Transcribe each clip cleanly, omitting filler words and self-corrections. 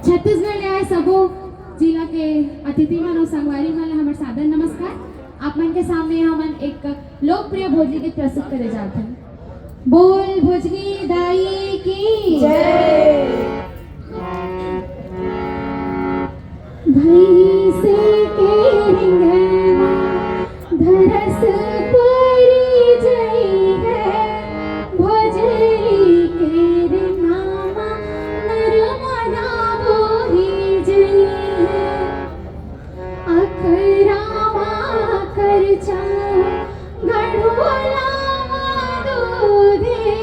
छत्तीसगढ़ ले आए सबो जिला के अतिथि मन और संगवारी मन ला हमर सादर नमस्कार। आप मन के सामने हमन एक लोकप्रिय भोजली गीत प्रस्तुत करे जात हन। बोल भोजली दाई की जय। भई से के रिंगमा धरस परी जई है भोजली के रिंगमा नरमना बोही जई है अखरामा कर चाऊ गढ़ोला दूधे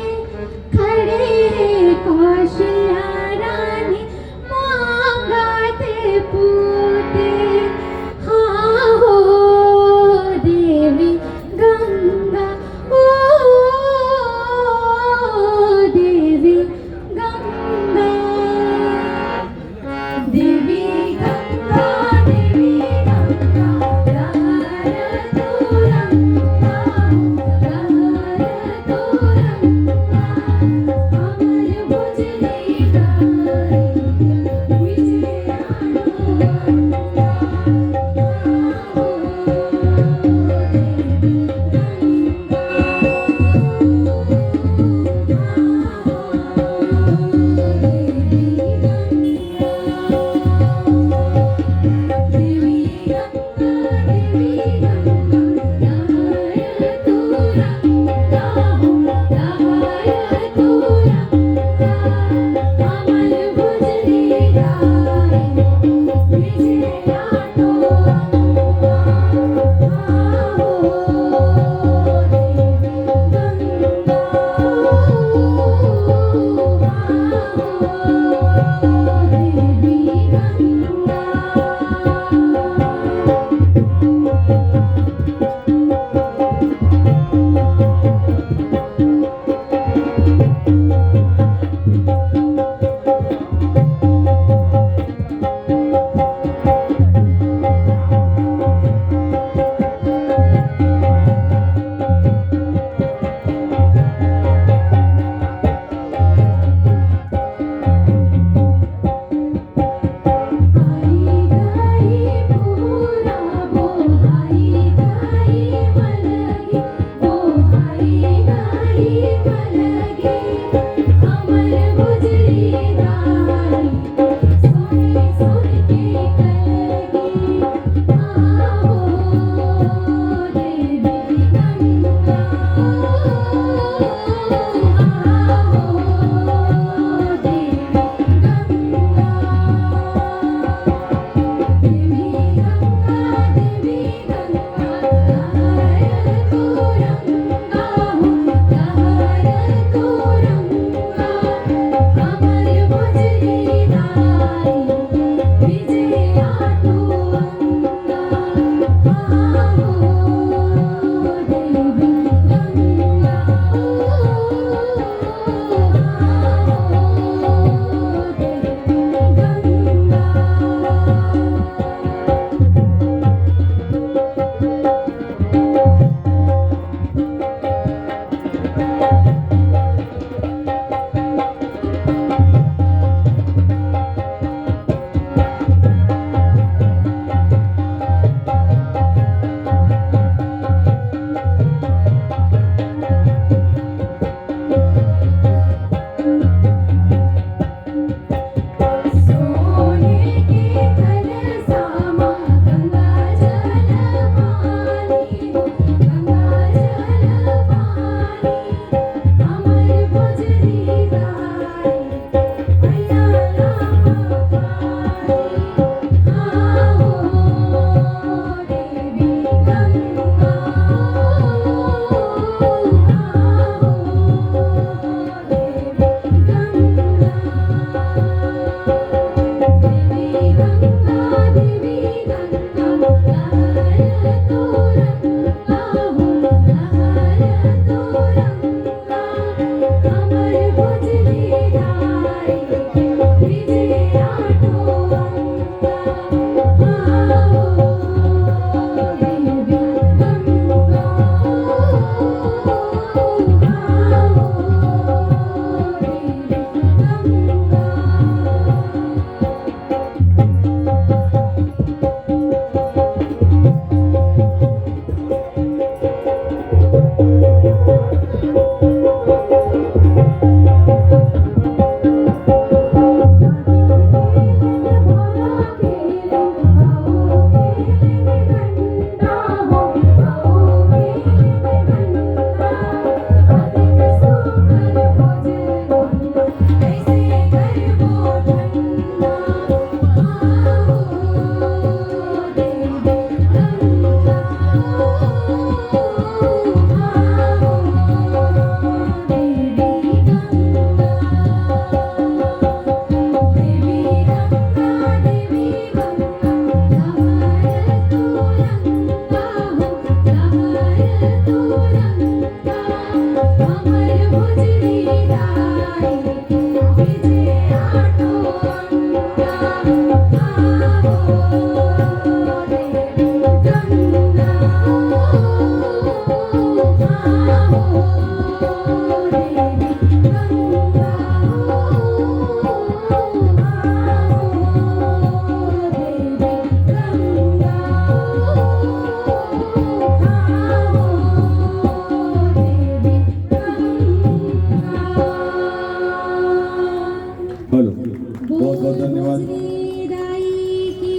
खड़े कौशिया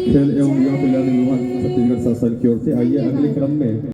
खेल एवं युवा कल्याण विभाग छत्तीसगढ़ शासन की ओर से। आइए अगले क्रम में